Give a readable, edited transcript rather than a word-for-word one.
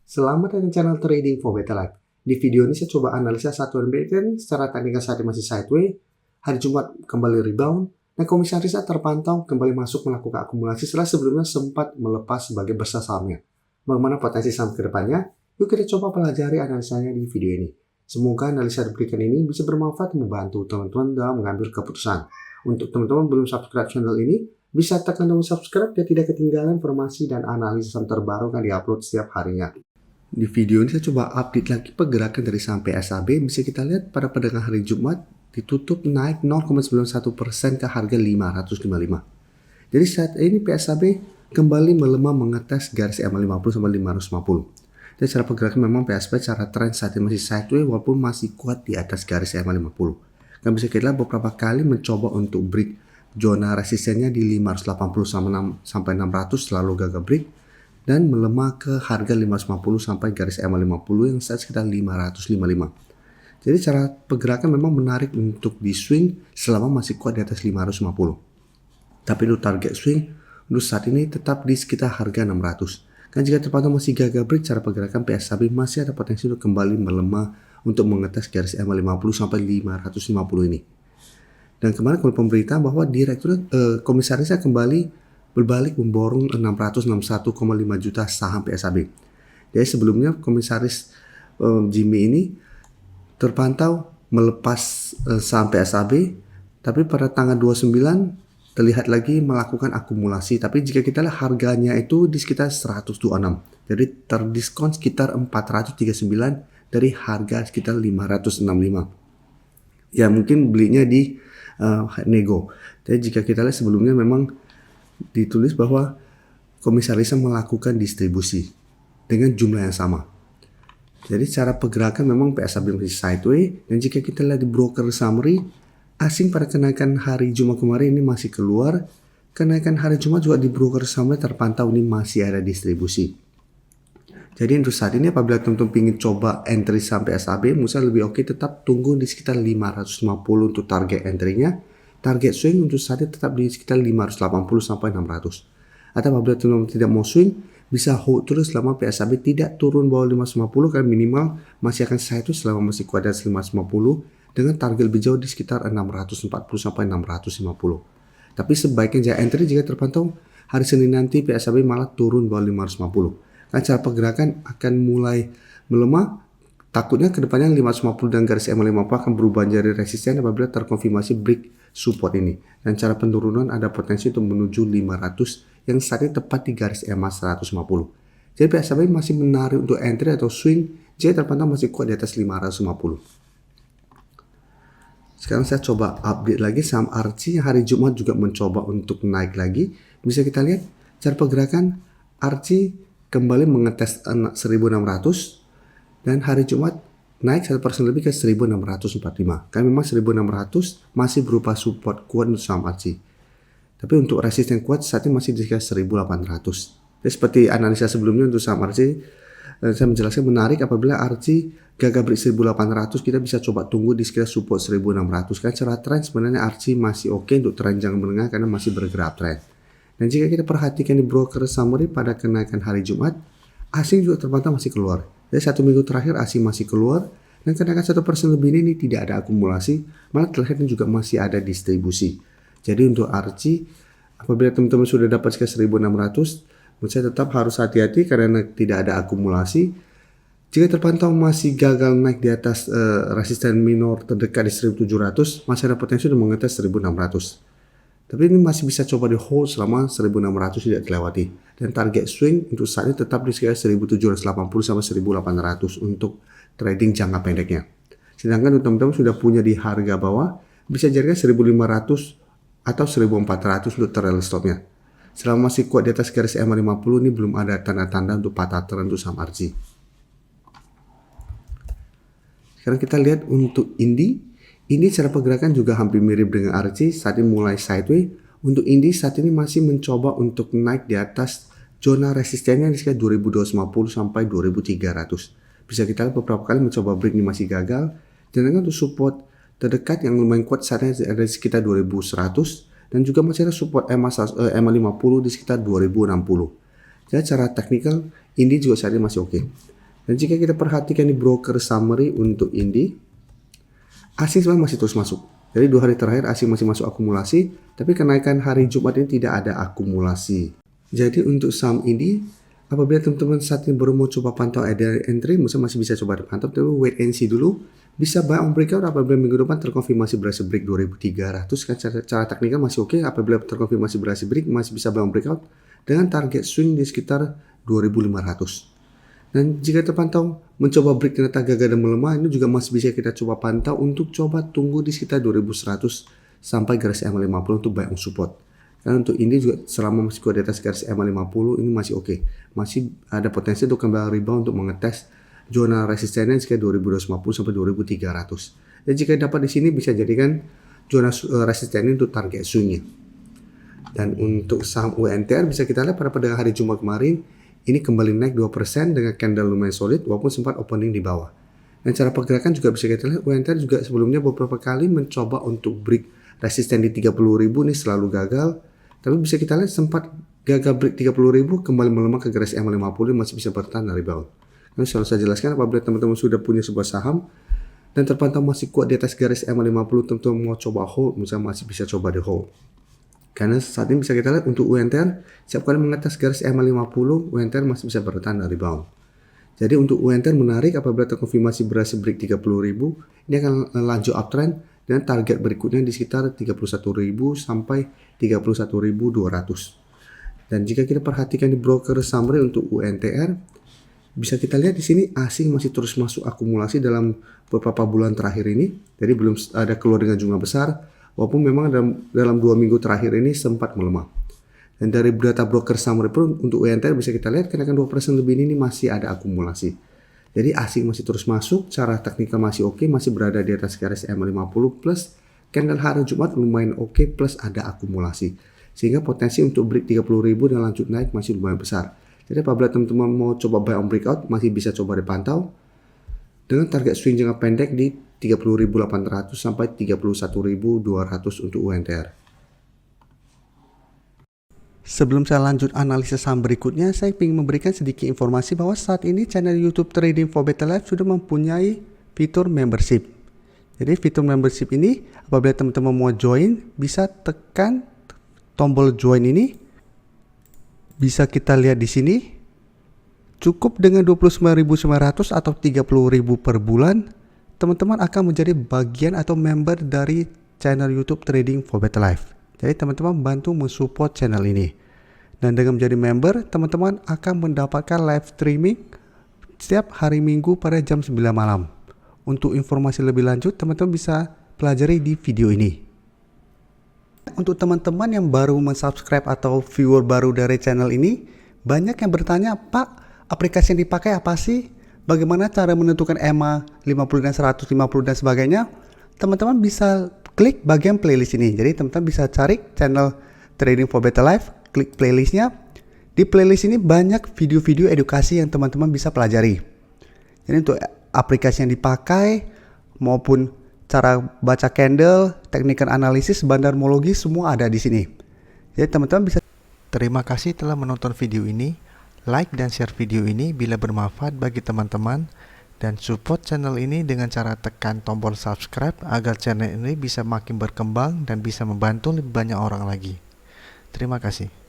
Selamat datang di channel Trading for Better Life. Di video ini saya coba analisa satu emiten secara teknikal saat ini masih sideways. Hari Jumat kembali rebound dan komisaris terpantau kembali masuk melakukan akumulasi setelah sebelumnya sempat melepas sebagai besar sahamnya. Bagaimana potensi saham ke depannya? Yuk kita coba pelajari analisanya di video ini. Semoga analisa diberikan ini bisa bermanfaat dan membantu teman-teman dalam mengambil keputusan. Untuk teman-teman belum subscribe channel ini, bisa tekan tombol subscribe dan tidak ketinggalan informasi dan analisis saham terbaru yang diupload setiap harinya. Di video ini saya coba update lagi pergerakan dari saham PSAB. Bisa kita lihat pada perdagangan hari Jumat ditutup naik 0,91% ke harga 555. Jadi saat ini PSAB kembali melemah mengetes garis EMA 50 sampai 550. Dan secara pergerakan memang PSAB secara tren saat ini masih sideways walaupun masih kuat di atas garis EMA 50. Dan bisa kita lihat beberapa kali mencoba untuk break zona resistennya di 580 sampai 600 selalu gagal break dan melemah ke harga 550 sampai garis EMA 50 yang saat sekitar 555. Jadi cara pergerakan memang menarik untuk di swing selama masih kuat di atas 550. Tapi untuk target swing untuk saat ini tetap di sekitar harga 600. Kan jika terpantau masih gagal break, cara pergerakan PSAB masih ada potensi untuk kembali melemah untuk mengetes garis EMA 50 sampai 550 ini. Dan kemarin kalau pemberitaan bahwa direktur komisarisnya kembali berbalik memborong 661,5 juta saham PSAB. Jadi sebelumnya komisaris Jimmy ini terpantau melepas saham PSAB, tapi pada tanggal 29 terlihat lagi melakukan akumulasi. Tapi jika kita lihat harganya itu di sekitar 126, jadi terdiskon sekitar 439 dari harga sekitar 565. Ya mungkin belinya di nego. Jadi jika kita lihat sebelumnya memang ditulis bahwa komisarisnya melakukan distribusi dengan jumlah yang sama. Jadi cara pergerakan memang PSAB masih sideways, dan jika kita lihat di broker summary, asing pada kenaikan hari Jumat kemarin ini masih keluar. Kenaikan hari Jumat juga di broker summary terpantau ini masih ada distribusi. Jadi untuk saat ini apabila teman-teman ingin coba entry saham PSAB, misalnya lebih oke tetap tunggu di sekitar 550 untuk target entry-nya. Target swing untuk saat ini tetap di sekitar 580 sampai 600. Atau apabila teman-teman tidak mau swing, bisa hold terus selama PSAB tidak turun bawah 550 karena minimal masih akan sideways selama masih kuat di atas 550 dengan target lebih jauh di sekitar 640 sampai 650. Tapi sebaiknya jangan entry jika terpantau hari Senin nanti PSAB malah turun bawah 550. Kan cara pergerakan akan mulai melemah. Takutnya kedepannya 550 dan garis EMA 50 akan berubah jadi resisten apabila terkonfirmasi break support ini. Dan cara penurunan ada potensi untuk menuju 500 yang saat ini tepat di garis EMA 150. Jadi PSAB masih menarik untuk entry atau swing jika terpantau masih kuat di atas 550. Sekarang saya coba update lagi saham Archie yang hari Jumat juga mencoba untuk naik lagi. Bisa kita lihat cara pergerakan Archie kembali mengetes 1600 dan hari Jumat naik 1% lebih ke 1645. Kan memang 1600 masih berupa support kuat untuk saham Archie. Tapi untuk resisten kuat saat ini masih di sekitar 1800. Jadi seperti analisa sebelumnya untuk saham Archie, saya menjelaskan menarik apabila Archie gagal break 1800, kita bisa coba tunggu di sekitar support 1600. Kan secara tren sebenarnya Archie masih oke untuk tren jangka menengah karena masih bergerak tren. Dan jika kita perhatikan di broker summary pada kenaikan hari Jumat, asing juga terpantau masih keluar. Jadi 1 minggu terakhir asing masih keluar dan kenaikan 1% lebih ini tidak ada akumulasi, malah terlihat juga masih ada distribusi. Jadi untuk Archie, apabila teman-teman sudah dapat sekitar 1600, menurut saya tetap harus hati-hati karena tidak ada akumulasi. Jika terpantau masih gagal naik di atas resisten minor terdekat di 1700, masih ada potensi untuk mengetes 1600. Tapi ini masih bisa coba di hold selama 1600 tidak dilewati. Dan target swing untuk saat ini tetap di sekitar 1780 sampai 1800 untuk trading jangka pendeknya. Sedangkan untuk teman-teman sudah punya di harga bawah, bisa jadikan 1500 atau 1400 untuk trail stopnya. Selama masih kuat di atas garis EMA 50 ini belum ada tanda-tanda untuk patah tren untuk saham Archie. Sekarang kita lihat untuk Indi. Ini cara pergerakan juga hampir mirip dengan Archie, saat ini mulai sideways. Untuk Indi saat ini masih mencoba untuk naik di atas zona resistennya di sekitar 2250 sampai 2300. Bisa kita lihat beberapa kali mencoba break ini masih gagal. Dan untuk support terdekat yang lumayan kuat saat ini ada di sekitar 2100 dan juga masih ada support EMA 50 di sekitar 2060. Jadi secara teknikal Indi juga saat ini masih oke. Dan jika kita perhatikan di broker summary untuk Indi, asing sebenarnya masih terus masuk. Jadi 2 hari terakhir asing masih masuk akumulasi, tapi kenaikan hari Jumat ini tidak ada akumulasi. Jadi untuk saham Indi, apabila teman-teman saat ini baru mau coba pantau ada entry, masih bisa coba dipantau, tapi wait and see dulu. Bisa buy on breakout apabila minggu depan terkonfirmasi berhasil break 2300 kan cara teknikal masih oke. Apabila terkonfirmasi berhasil break masih bisa buy on breakout dengan target swing di sekitar 2500. Dan jika terpantau mencoba break ternyata gagal dan melemah, ini juga masih bisa kita coba pantau untuk coba tunggu di sekitar 2100 sampai garis EMA50 untuk buy on support. Karena untuk ini juga selama masih kuat di atas garis EMA50 ini masih oke. Masih ada potensi untuk kembali rebound untuk mengetes zona resistennya sekitar 2250 sampai 2300. Dan jika dapat di sini bisa jadikan zona resisten untuk target swingnya. Dan untuk saham UNTR bisa kita lihat pada perdagangan hari Jumat kemarin ini kembali naik 2% dengan candle lumayan solid walaupun sempat opening di bawah. Dan cara pergerakan juga bisa kita lihat UNTR juga sebelumnya beberapa kali mencoba untuk break resisten di 30.000 ini selalu gagal. Tapi bisa kita lihat sempat gagal break 30.000 kembali melemah ke garis EMA50 masih bisa bertahan dari rebound. Nah, selalu saya jelaskan apabila teman-teman sudah punya sebuah saham dan terpantau masih kuat di atas garis EMA50, teman-teman mau coba hold, misalnya masih bisa coba di hold. Karena saat ini bisa kita lihat untuk UNTR, setiap kali mengatas garis EMA50, UNTR masih bisa bertahan dari rebound. Jadi untuk UNTR menarik apabila terkonfirmasi berhasil break 30.000, ini akan lanjut uptrend dan target berikutnya di sekitar 31.000 sampai 31.200. Dan jika kita perhatikan di broker summary untuk UNTR, bisa kita lihat di sini asing masih terus masuk akumulasi dalam beberapa bulan terakhir ini. Jadi belum ada keluar dengan jumlah besar, walaupun memang dalam 2 minggu terakhir ini sempat melemah. Dan dari data broker summary pun untuk UNTR bisa kita lihat kenaikan 2% lebih ini masih ada akumulasi. Jadi asing masih terus masuk, cara teknikal masih oke, masih berada di atas garis EMA50 plus candle hari Jumat lumayan oke plus ada akumulasi. Sehingga potensi untuk break 30.000 dan lanjut naik masih lumayan besar. Jadi apabila teman-teman mau coba buy on breakout masih bisa coba dipantau dengan target swing jangka pendek di 30.800 sampai 31.200 untuk UNTR. Sebelum saya lanjut analisis saham berikutnya, saya ingin memberikan sedikit informasi bahwa saat ini channel YouTube Trading for Better Life sudah mempunyai fitur membership. Jadi fitur membership ini apabila teman-teman mau join bisa tekan tombol join ini. Bisa kita lihat di sini, cukup dengan 29.900 atau 30.000 per bulan, teman-teman akan menjadi bagian atau member dari channel YouTube Trading for Better Life. Jadi teman-teman bantu mensupport channel ini. Dan dengan menjadi member, teman-teman akan mendapatkan live streaming setiap hari Minggu pada jam 9 malam. Untuk informasi lebih lanjut, teman-teman bisa pelajari di video ini. Untuk teman-teman yang baru mensubscribe atau viewer baru dari channel ini, banyak yang bertanya, Pak, aplikasi yang dipakai apa sih? Bagaimana cara menentukan EMA 50 dan 150 dan sebagainya? Teman-teman bisa klik bagian playlist ini. Jadi teman-teman bisa cari channel Trading for Better Life, klik playlistnya. Di playlist ini banyak video-video edukasi yang teman-teman bisa pelajari. Jadi untuk aplikasi yang dipakai maupun cara baca candle, teknikal analisis, bandarmologi semua ada di sini. Jadi teman-teman bisa. Terima kasih telah menonton video ini. Like dan share video ini bila bermanfaat bagi teman-teman dan support channel ini dengan cara tekan tombol subscribe agar channel ini bisa makin berkembang dan bisa membantu lebih banyak orang lagi. Terima kasih.